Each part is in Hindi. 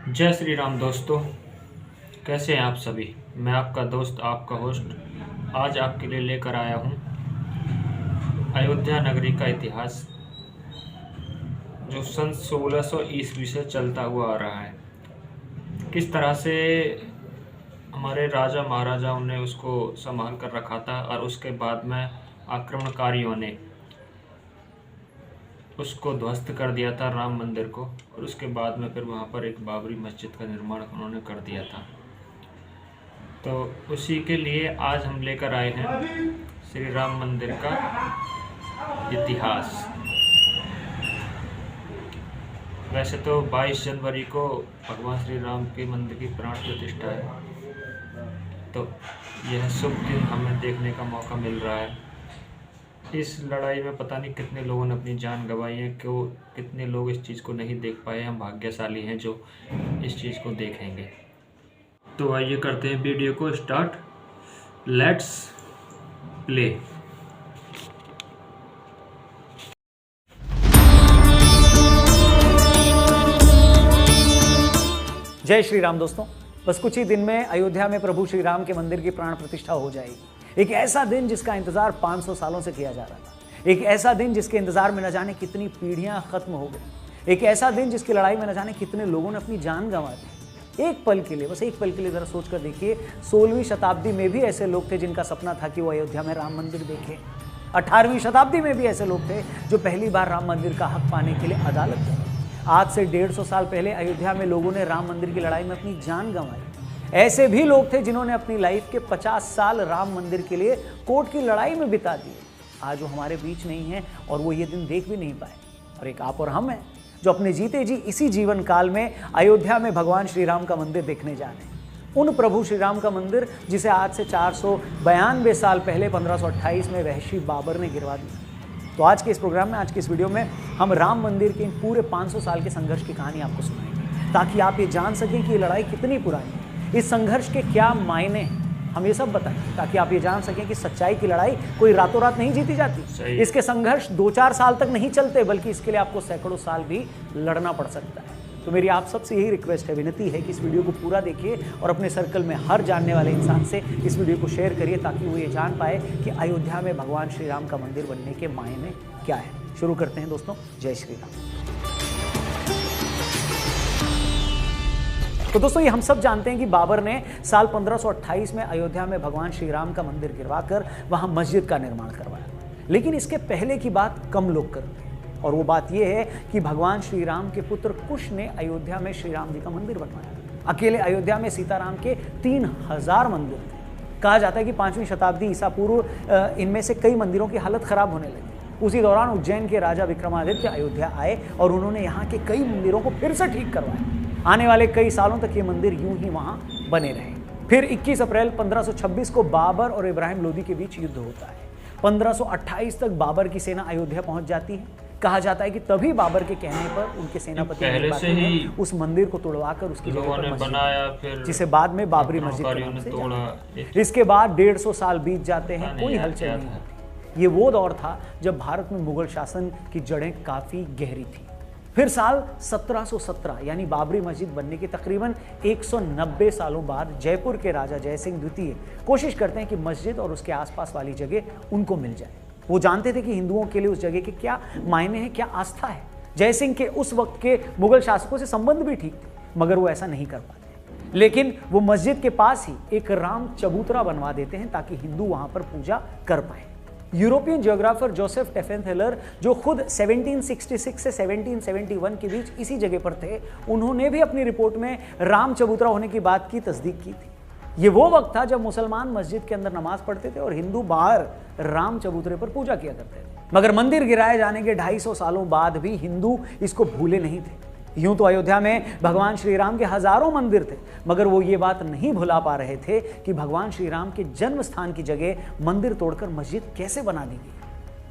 जय श्री राम दोस्तों। कैसे हैं आप सभी। मैं आपका दोस्त, आपका होस्ट आज आपके लिए लेकर आया हूं अयोध्या नगरी का इतिहास, जो सन 1600 ईस्वी से चलता हुआ आ रहा है। किस तरह से हमारे राजा महाराजाओं ने उसको संभाल कर रखा था और उसके बाद में आक्रमणकारियों ने उसको ध्वस्त कर दिया था, राम मंदिर को। और उसके बाद में फिर वहाँ पर एक बाबरी मस्जिद का निर्माण उन्होंने कर दिया था। तो उसी के लिए आज हम लेकर आए हैं श्री राम मंदिर का इतिहास। वैसे तो 22 जनवरी को भगवान श्री राम के मंदिर की प्राण प्रतिष्ठा है, तो यह शुभ दिन हमें देखने का मौका मिल रहा है। इस लड़ाई में पता नहीं कितने लोगों ने अपनी जान गंवाई है, क्यों कितने लोग इस चीज़ को नहीं देख पाए। हम भाग्यशाली हैं जो इस चीज़ को देखेंगे। तो आइए करते हैं वीडियो को स्टार्ट। Let's play. जय श्री राम दोस्तों। बस कुछ ही दिन में अयोध्या में प्रभु श्री राम के मंदिर की प्राण प्रतिष्ठा हो जाएगी। एक ऐसा दिन जिसका इंतजार 500 सालों से किया जा रहा था। एक ऐसा दिन जिसके इंतजार में न जाने कितनी पीढ़ियां खत्म हो गई। एक ऐसा दिन जिसकी लड़ाई में न जाने कितने लोगों ने अपनी जान गंवा दी। एक पल के लिए, बस एक पल के लिए जरा सोच कर देखिए, 16वीं शताब्दी में भी ऐसे लोग थे जिनका सपना था कि वो अयोध्या में राम मंदिर देखें। 18वीं शताब्दी में भी ऐसे लोग थे जो पहली बार राम मंदिर का हक पाने के लिए अदालत गए। आज से 150 साल पहले अयोध्या में लोगों ने राम मंदिर की लड़ाई में अपनी जान गंवाई। ऐसे भी लोग थे जिन्होंने अपनी लाइफ के 50 साल राम मंदिर के लिए कोर्ट की लड़ाई में बिता दिए। आज वो हमारे बीच नहीं है और वो ये दिन देख भी नहीं पाए। और एक आप और हम हैं जो अपने जीते जी इसी जीवन काल में अयोध्या में भगवान श्री राम का मंदिर देखने जा रहे हैं। उन प्रभु श्री राम का मंदिर जिसे आज से 492 साल पहले 1528 में वहशी बाबर ने गिरवा दिया। तो आज के इस प्रोग्राम में, आज के इस वीडियो में हम राम मंदिर के इन पूरे 500 साल के संघर्ष की कहानी आपको सुनाएंगे, ताकि आप ये जान सकें कि ये लड़ाई कितनी पुरानी है, इस संघर्ष के क्या मायने हैं। हम ये सब बताएंगे ताकि आप ये जान सकें कि सच्चाई की लड़ाई कोई रातों रात नहीं जीती जाती। इसके संघर्ष 2-4 साल तक नहीं चलते, बल्कि इसके लिए आपको सैकड़ों साल भी लड़ना पड़ सकता है। तो मेरी आप सबसे यही रिक्वेस्ट है, विनती है कि इस वीडियो को पूरा देखिए और अपने सर्कल में हर जानने वाले इंसान से इस वीडियो को शेयर करिए, ताकि वो ये जान पाए कि अयोध्या में भगवान श्री राम का मंदिर बनने के मायने क्या है। शुरू करते हैं दोस्तों। जय श्री राम। तो दोस्तों, ये हम सब जानते हैं कि बाबर ने साल 1528 में अयोध्या में भगवान श्री राम का मंदिर गिरवाकर वहां मस्जिद का निर्माण करवाया। लेकिन इसके पहले की बात कम लोग करते हैं, और वो बात यह है कि भगवान श्री राम के पुत्र कुश ने अयोध्या में श्री राम जी का मंदिर बनवाया। अकेले अयोध्या में सीताराम के 3000 मंदिर थे। कहा जाता है कि 5वीं शताब्दी ईसा पूर्व इनमें से कई मंदिरों की हालत खराब होने लगी। उसी दौरान उज्जैन के राजा विक्रमादित्य अयोध्या आए और उन्होंने यहाँ के कई मंदिरों को फिर से ठीक करवाया। आने वाले कई सालों तक ये मंदिर यूं ही वहाँ बने रहे। फिर 21 अप्रैल 1526 को बाबर और इब्राहिम लोदी के बीच युद्ध होता है। 1528 तक बाबर की सेना अयोध्या पहुंच जाती है। कहा जाता है कि तभी बाबर के कहने पर उनके सेनापति ने उस मंदिर को तोड़वाकर उसकी जगह पर बनाया, फिर जिसे बाद में बाबरी मस्जिद के नाम से जाना। इसके बाद 150 साल बीत जाते हैं, कोई हलचल नहीं होती। ये वो दौर था जब भारत में मुगल शासन की जड़ें काफी गहरी थी। फिर साल 1717 यानी बाबरी मस्जिद बनने के तकरीबन 190 सालों बाद जयपुर के राजा जयसिंह द्वितीय कोशिश करते हैं कि मस्जिद और उसके आसपास वाली जगह उनको मिल जाए। वो जानते थे कि हिंदुओं के लिए उस जगह के क्या मायने हैं, क्या आस्था है। जयसिंह के उस वक्त के मुगल शासकों से संबंध भी ठीक थे, मगर वो ऐसा नहीं कर पाते। लेकिन वो मस्जिद के पास ही एक राम चबूतरा बनवा देते हैं ताकि हिंदू वहां पर पूजा कर पाए। यूरोपियन जियोग्राफर जोसेफ टेफेंथेलर, जो खुद 1766 से 1771 के बीच इसी जगह पर थे, उन्होंने भी अपनी रिपोर्ट में राम चबूतरा होने की बात की तस्दीक की थी। ये वो वक्त था जब मुसलमान मस्जिद के अंदर नमाज पढ़ते थे और हिंदू बाहर राम चबूतरे पर पूजा किया करते थे। मगर मंदिर गिराए जाने के 250 सालों बाद भी हिंदू इसको भूले नहीं थे। यूं तो अयोध्या में भगवान श्री राम के हजारों मंदिर थे, मगर वो ये बात नहीं भुला पा रहे थे कि भगवान श्री राम के जन्म स्थान की जगह मंदिर तोड़कर मस्जिद कैसे बना दी गई।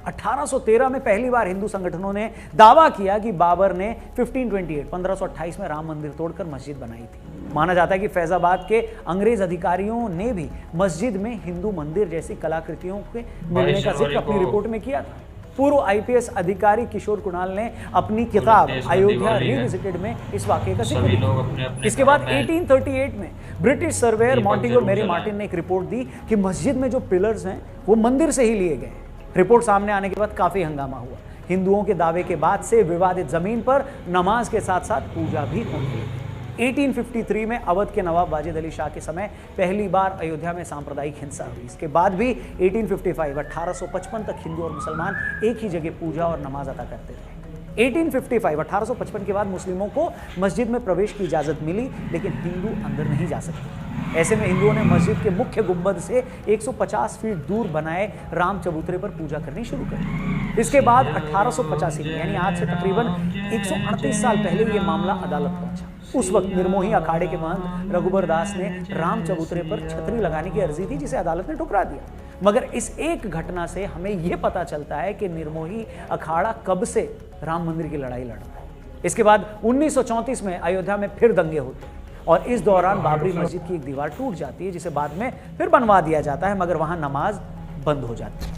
1813 में पहली बार हिंदू संगठनों ने दावा किया कि बाबर ने 1528 में राम मंदिर तोड़कर मस्जिद बनाई थी। माना जाता है कि फैजाबाद के अंग्रेज अधिकारियों ने भी मस्जिद में हिंदू मंदिर जैसी कलाकृतियों के मिलने का जिक्र अपनी रिपोर्ट में किया था। पूर्व IPS अधिकारी किशोर कुणाल ने अपनी किताब देश में अयोध्या दिवाली है। रिविजिटेड में इस वाक्य का जिक्र सभी किया। लोग अपने अपने इसके बाद घरों में 1838 में ब्रिटिश सर्वेयर दीपक मॉन्टेगो जरूर मेरी जलाएं। मार्टिन ने एक रिपोर्ट दी कि मस्जिद में जो पिलर्स हैं वो मंदिर से ही लिए गए हैं। रिपोर्ट सामने आने के बाद काफी हंगामा हुआ। हिंदुओं के दावे के बाद से विवादित जमीन पर नमाज के साथ साथ पूजा भी होने लगी। 1853 में अवध के नवाब वाजिद अली शाह के समय पहली बार अयोध्या में सांप्रदायिक हिंसा हुई। इसके बाद भी 1855 तक हिंदू और मुसलमान एक ही जगह पूजा और नमाज अदा करते थे। 1855 के बाद मुस्लिमों को मस्जिद में प्रवेश की इजाज़त मिली, लेकिन हिंदू अंदर नहीं जा सकते। ऐसे में हिंदुओं ने मस्जिद के मुख्य गुंबद से 150 फीट दूर बनाए राम चबूतरे पर पूजा करनी शुरू कर दी। इसके बाद 1885 में, यानी आज से तकरीबन 138 साल पहले ये मामला अदालत पहुंचा। उस वक्त निर्मोही अखाड़े के महंत रघुबर दास ने राम चबूतरे पर छतरी लगाने की अर्जी दी, जिसे अदालत ने ठुकरा दिया। मगर इस एक घटना से हमें यह पता चलता है कि निर्मोही अखाड़ा कब से राम मंदिर की लड़ाई लड़ रहा है। इसके बाद 1934 में अयोध्या में फिर दंगे होते हैं और इस दौरान बाबरी मस्जिद की एक दीवार टूट जाती है, जिसे बाद में फिर बनवा दिया जाता है, मगर वहां नमाज बंद हो जाती है।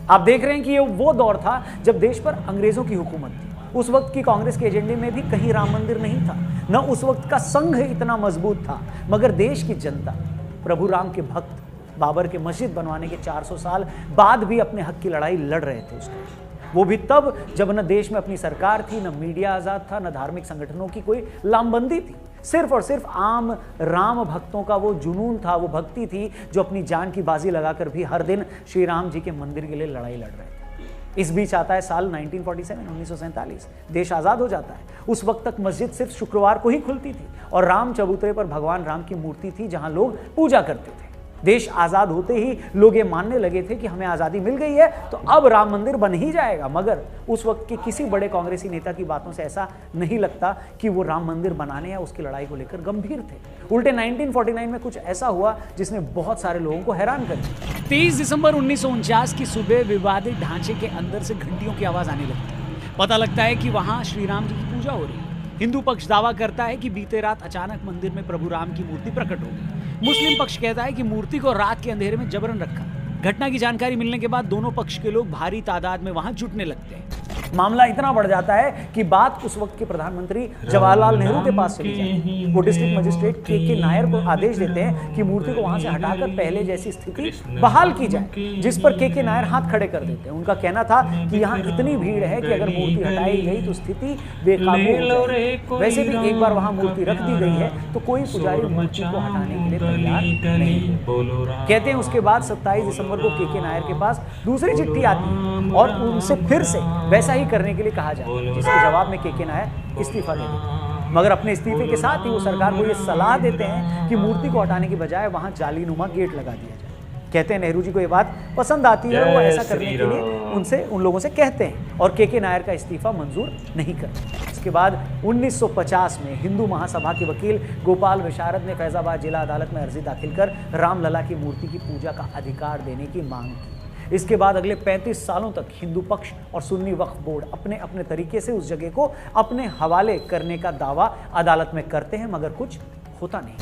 आप देख रहे हैं कि ये वो दौर था जब देश पर अंग्रेजों की हुकूमत थी। उस वक्त की कांग्रेस के एजेंडे में भी कहीं राम मंदिर नहीं था, न उस वक्त का संघ इतना मजबूत था, मगर देश की जनता, प्रभु राम के भक्त बाबर के मस्जिद बनवाने के 400 साल बाद भी अपने हक की लड़ाई लड़ रहे थे उसके, वो भी तब जब न देश में अपनी सरकार थी, न मीडिया आज़ाद था, न धार्मिक संगठनों की कोई लामबंदी थी। सिर्फ और सिर्फ आम राम भक्तों का वो जुनून था, वो भक्ति थी, जो अपनी जान की बाजी लगाकर भी हर दिन श्री राम जी के मंदिर के लिए लड़ाई लड़ रहे थे। इस बीच आता है साल 1947, देश आज़ाद हो जाता है। उस वक्त तक मस्जिद सिर्फ शुक्रवार को ही खुलती थी और राम चबूतरे पर भगवान राम की मूर्ति थी, जहां लोग पूजा करते थे। देश आज़ाद होते ही लोग ये मानने लगे थे कि हमें आज़ादी मिल गई है तो अब राम मंदिर बन ही जाएगा, मगर उस वक्त के किसी बड़े कांग्रेसी नेता की बातों से ऐसा नहीं लगता कि वो राम मंदिर बनाने या उसकी लड़ाई को लेकर गंभीर थे। उल्टे 1949 में कुछ ऐसा हुआ जिसने बहुत सारे लोगों को हैरान कर दिया। 30 दिसंबर 1949 की सुबह विवादित ढांचे के अंदर से घंटियों की आवाज़ आने लगती है। पता लगता है कि वहाँ श्री राम जी की पूजा हो रही है। हिंदू पक्ष दावा करता है कि बीते रात अचानक मंदिर में प्रभु राम की मूर्ति प्रकट हो गई। मुस्लिम पक्ष कहता है कि मूर्ति को रात के अंधेरे में जबरन रखा। घटना की जानकारी मिलने के बाद दोनों पक्ष के लोग भारी तादाद में वहां जुटने लगते हैं। मामला इतना बढ़ जाता है कि बात उस वक्त के प्रधानमंत्री जवाहरलाल नेहरू के पास चली जाती है। वो डिस्ट्रिक्ट मजिस्ट्रेट के नायर को आदेश देते हैं कि मूर्ति को वहां से हटाकर पहले जैसी स्थिति बहाल की जाए, जिस पर के नायर हाथ खड़े कर देते हैं। उनका कहना था कि यहाँ इतनी भीड़ है कि अगर मूर्ति हटाई गई तो स्थिति बेकाबू हो जाएगी। वैसे भी एक बार वहां मूर्ति रख दी गई है तो कोई पुजारी मूर्ति को हटाने के लिए तैयार नहीं। कहते हैं उसके बाद 27 दिसंबर को के नायर के पास दूसरी चिट्ठी आती है और उनसे फिर से वैसा ही करने के लिए कहा जाता है, जिसके जवाब में के नायर इस्तीफा दे देते हैं। मगर अपने इस्तीफे के साथ ही वो सरकार को ये सलाह देते हैं कि मूर्ति को हटाने की बजाय वहां जालीनुमा गेट लगा दिया जाए। कहते हैं नेहरू जी को ये बात पसंद आती है, वो ऐसा करने के लिए उन लोगों से कहते हैं और के नायर का इस्तीफा मंजूर नहीं करते। इसके बाद 1950 में हिंदू महासभा के वकील गोपाल विशारद ने फैजाबाद जिला अदालत में अर्जी दाखिल कर रामलला की मूर्ति की पूजा का अधिकार देने की मांग की। इसके बाद अगले 35 सालों तक हिंदू पक्ष और सुन्नी वक्फ बोर्ड अपने अपने तरीके से उस जगह को अपने हवाले करने का दावा अदालत में करते हैं, मगर कुछ होता नहीं।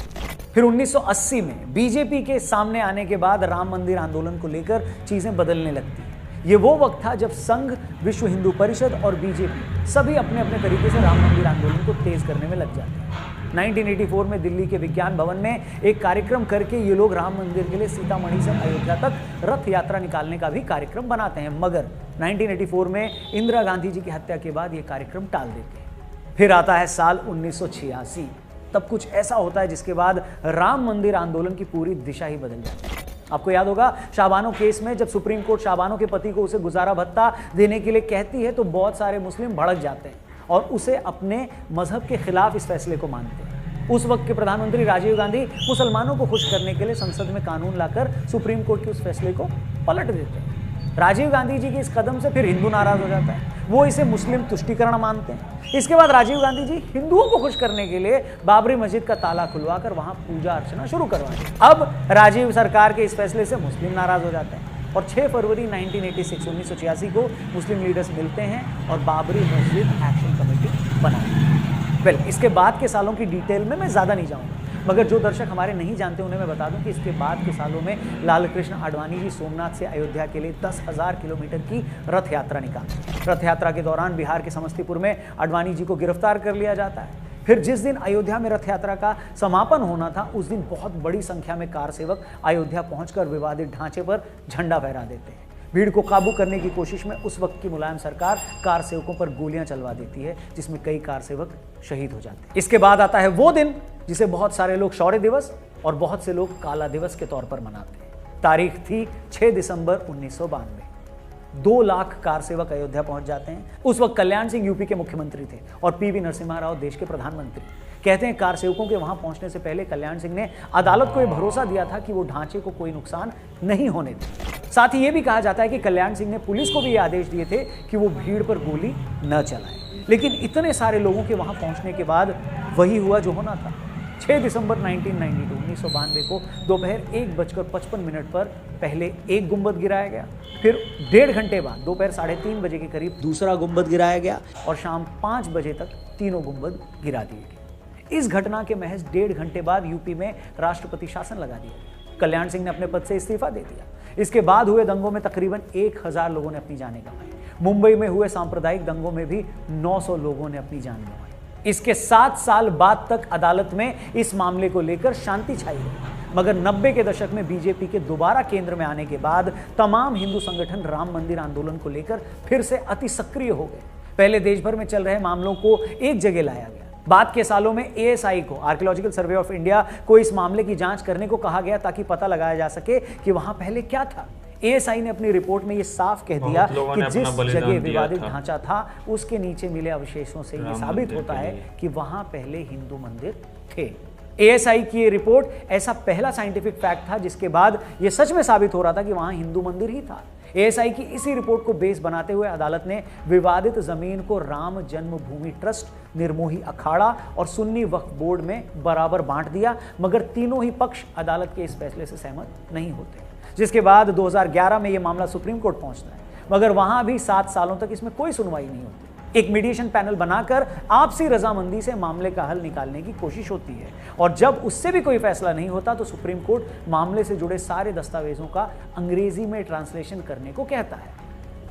फिर 1980 में बीजेपी के सामने आने के बाद राम मंदिर आंदोलन को लेकर चीजें बदलने लगती हैं। ये वो वक्त था जब संघ, विश्व हिंदू परिषद और बीजेपी सभी अपने अपने तरीके से राम मंदिर आंदोलन को तेज करने में लग जाते हैं। 1984 में दिल्ली के विज्ञान भवन में एक कार्यक्रम करके ये लोग राम मंदिर के लिए सीतामढ़ी से अयोध्या तक रथ यात्रा निकालने का भी कार्यक्रम बनाते हैं, मगर 1984 में इंदिरा गांधी जी की हत्या के बाद ये कार्यक्रम टाल देते हैं। फिर आता है साल 1986। तब कुछ ऐसा होता है जिसके बाद राम मंदिर आंदोलन की पूरी दिशा ही बदल जाती है। आपको याद होगा शाबानो केस में जब सुप्रीम कोर्ट शाबानो के पति को उसे गुजारा भत्ता देने के लिए कहती है तो बहुत सारे मुस्लिम भड़क जाते हैं और उसे अपने मजहब के खिलाफ इस फैसले को मानते हैं। उस वक्त के प्रधानमंत्री राजीव गांधी मुसलमानों को खुश करने के लिए संसद में कानून लाकर सुप्रीम कोर्ट के उस फैसले को पलट देते हैं। राजीव गांधी जी के इस कदम से फिर हिंदू नाराज हो जाता है, वो इसे मुस्लिम तुष्टीकरण मानते हैं। इसके बाद राजीव गांधी जी हिंदुओं को खुश करने के लिए बाबरी मस्जिद का ताला खुलवाकर वहां पूजा अर्चना शुरू करवाते हैं। अब राजीव सरकार के इस फैसले से मुस्लिम नाराज हो जाते हैं और 6 फरवरी 1986 को मुस्लिम लीडर्स मिलते हैं और बाबरी मस्जिद एक्शन कमेटी बनाते हैं। वेल, इसके बाद के सालों की डिटेल में मैं ज़्यादा नहीं जाऊँगा, मगर जो दर्शक हमारे नहीं जानते उन्हें मैं बता दूं कि इसके बाद के सालों में लालकृष्ण आडवाणी जी सोमनाथ से अयोध्या के लिए 10,000 किलोमीटर की रथ यात्रा निकाली। रथ यात्रा के दौरान बिहार के समस्तीपुर में आडवाणी जी को गिरफ्तार कर लिया जाता है। फिर जिस दिन अयोध्या में रथ यात्रा का समापन होना था उस दिन बहुत बड़ी संख्या में कार सेवक अयोध्या पहुंचकर विवादित ढांचे पर झंडा फहरा देते हैं। भीड़ को काबू करने की कोशिश में उस वक्त की मुलायम सरकार कार सेवकों पर गोलियां चलवा देती है, जिसमें कई कार सेवक शहीद हो जाते हैं। इसके बाद आता है वो दिन जिसे बहुत सारे लोग शौर्य दिवस और बहुत से लोग काला दिवस के तौर पर मनाते हैं। तारीख थी 6 दिसंबर 1992। 2 लाख कार सेवक अयोध्या पहुंच जाते हैं। उस वक्त कल्याण सिंह यूपी के मुख्यमंत्री थे और पीवी नरसिम्हा राव देश के प्रधानमंत्री। कहते हैं कार सेवकों के वहां पहुंचने से पहले कल्याण सिंह ने अदालत को यह भरोसा दिया था कि वो ढांचे को कोई नुकसान नहीं होने दे। साथ ही यह भी कहा जाता है कि कल्याण सिंह ने पुलिस को भी ये आदेश दिए थे कि वो भीड़ पर गोली न चलाए। लेकिन इतने सारे लोगों के वहां पहुंचने के बाद वही हुआ जो होना था। 6 दिसंबर 1992 को दोपहर 1:55 पर पहले एक गुंबद गिराया गया, फिर 1.5 घंटे बाद दोपहर 3:30 बजे के करीब दूसरा गुंबद गिराया गया और शाम 5 बजे तक तीनों गुंबद गिरा दिए गए। इस घटना के महज 1.5 घंटे बाद यूपी में राष्ट्रपति शासन लगा दिया। कल्याण सिंह ने अपने पद से इस्तीफा दे दिया। इसके बाद हुए दंगों में तकरीबन 1000 लोगों ने अपनी जानें गंवाई। मुंबई में हुए सांप्रदायिक दंगों में भी 900 लोगों ने अपनी जान गंवाई। इसके 7 साल बाद तक अदालत में इस मामले को लेकर शांति छाई रही, मगर 90 के दशक में बीजेपी के दोबारा केंद्र में आने के बाद तमाम हिंदू संगठन राम मंदिर आंदोलन को लेकर फिर से अति सक्रिय हो गए। पहले देश भर में चल रहे मामलों को एक जगह लाया गया। बाद के सालों में एएसआई को, आर्कियोलॉजिकल सर्वे ऑफ इंडिया को इस मामले की जांच करने को कहा गया ताकि पता लगाया जा सके कि वहां पहले क्या था। एएसआई ने अपनी रिपोर्ट में यह साफ कह दिया कि जिस जगह विवादित ढांचा था उसके नीचे मिले अवशेषों से यह साबित होता है कि वहां पहले हिंदू मंदिर थे। एएसआई की ये रिपोर्ट ऐसा पहला साइंटिफिक फैक्ट था जिसके बाद यह सच में साबित हो रहा था कि वहां हिंदू मंदिर ही था। एएसआई की इसी रिपोर्ट को बेस बनाते हुए अदालत ने विवादित जमीन को राम जन्मभूमि ट्रस्ट, निर्मोही अखाड़ा और सुन्नी वक्फ बोर्ड में बराबर बांट दिया, मगर तीनों ही पक्ष अदालत के इस फैसले से सहमत नहीं होते। जिसके बाद 2011 में यह मामला सुप्रीम कोर्ट पहुंचता है, मगर वहां भी 7 सालों तक इसमें कोई सुनवाई नहीं होती। एक मीडिएशन पैनल बनाकर आपसी रजामंदी से मामले का हल निकालने की कोशिश होती है और जब उससे भी कोई फैसला नहीं होता तो सुप्रीम कोर्ट मामले से जुड़े सारे दस्तावेजों का अंग्रेजी में ट्रांसलेशन करने को कहता है।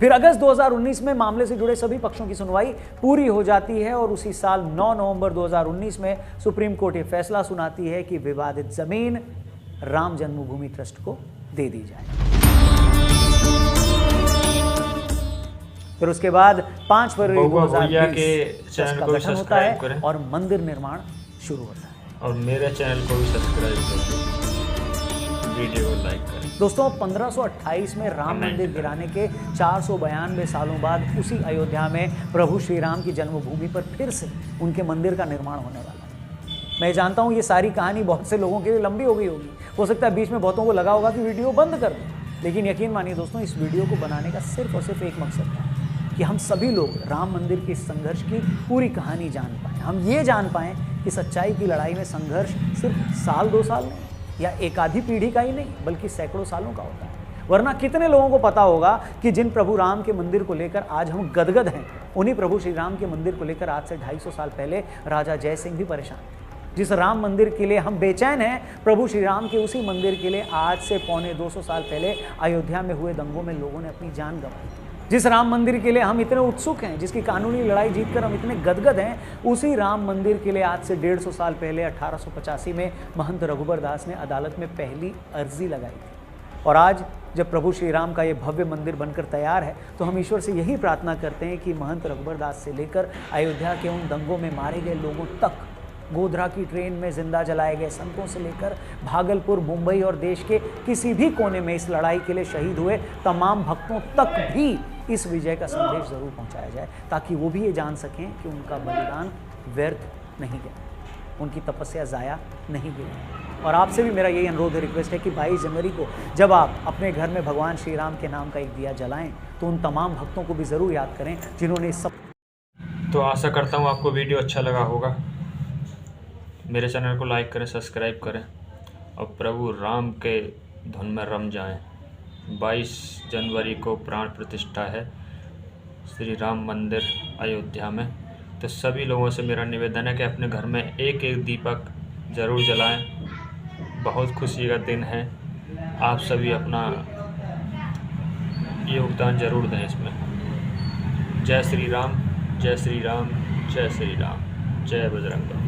फिर अगस्त 2019 में मामले से जुड़े सभी पक्षों की सुनवाई पूरी हो जाती है और उसी साल 9 नवंबर 2019 में सुप्रीम कोर्ट ये फैसला सुनाती है कि विवादित जमीन राम जन्मभूमि ट्रस्ट को दे दी जाए। फिर उसके बाद 5 फरवरी 2020 का गठन होता है और मंदिर निर्माण शुरू होता है। और मेरे चैनल को भी सब्सक्राइब करें, वीडियो को लाइक करें। दोस्तों 1528 में राम मंदिर गिराने के 492 सालों बाद उसी अयोध्या में प्रभु श्री राम की जन्मभूमि पर फिर से उनके मंदिर का निर्माण होने वाला है। मैं जानता हूँ ये सारी कहानी बहुत से लोगों के लिए लंबी हो गई होगी, हो सकता है बीच में बहुतों को लगा होगा कि वीडियो बंद कर दें, लेकिन यकीन मानिए दोस्तों इस वीडियो को बनाने का सिर्फ और सिर्फ एक मकसद था कि हम सभी लोग राम मंदिर के संघर्ष की पूरी कहानी जान पाएं। हम ये जान पाएं कि सच्चाई की लड़ाई में संघर्ष सिर्फ साल 2 साल नहीं या एक आधी पीढ़ी का ही नहीं बल्कि सैकड़ों सालों का होता है। वरना कितने लोगों को पता होगा कि जिन प्रभु राम के मंदिर को लेकर आज हम गदगद हैं, उन्हीं प्रभु श्री राम के मंदिर को लेकर आज से 250 साल पहले राजा जय सिंह भी परेशान थे। जिस राम मंदिर के लिए हम बेचैन हैं, प्रभु श्री राम के उसी मंदिर के लिए आज से 250 साल पहले अयोध्या में हुए दंगों में लोगों ने अपनी जान गंवाई। जिस राम मंदिर के लिए हम इतने उत्सुक हैं, जिसकी कानूनी लड़ाई जीतकर हम इतने गदगद हैं, उसी राम मंदिर के लिए आज से 150 साल पहले 1885 में महंत रघुबर दास ने अदालत में पहली अर्जी लगाई थी। और आज जब प्रभु श्री राम का ये भव्य मंदिर बनकर तैयार है तो हम ईश्वर से यही प्रार्थना करते हैं कि महंत रघुबर दास से लेकर अयोध्या के उन दंगों में मारे गए लोगों तक, गोधरा की ट्रेन में जिंदा जलाए गए संतों से लेकर भागलपुर, मुंबई और देश के किसी भी कोने में इस लड़ाई के लिए शहीद हुए तमाम भक्तों तक भी इस विजय का संदेश जरूर पहुंचाया जाए, ताकि वो भी ये जान सकें कि उनका बलिदान व्यर्थ नहीं गया, उनकी तपस्या ज़ाया नहीं गई। और आपसे भी मेरा यही अनुरोध है, रिक्वेस्ट है कि 22 जनवरी को जब आप अपने घर में भगवान श्री राम के नाम का एक दिया जलाएं तो उन तमाम भक्तों को भी ज़रूर याद करें जिन्होंने इस सब। तो आशा करता हूँ आपको वीडियो अच्छा लगा होगा। मेरे चैनल को लाइक करें, सब्सक्राइब करें और प्रभु राम के धुन में रम जाएं। 22 जनवरी को प्राण प्रतिष्ठा है श्री राम मंदिर अयोध्या में। तो सभी लोगों से मेरा निवेदन है कि अपने घर में एक एक दीपक ज़रूर जलाएं। बहुत खुशी का दिन है, आप सभी अपना योगदान ज़रूर दें इसमें। जय श्री राम, जय श्री राम, जय श्री राम, जय बजरंग बली।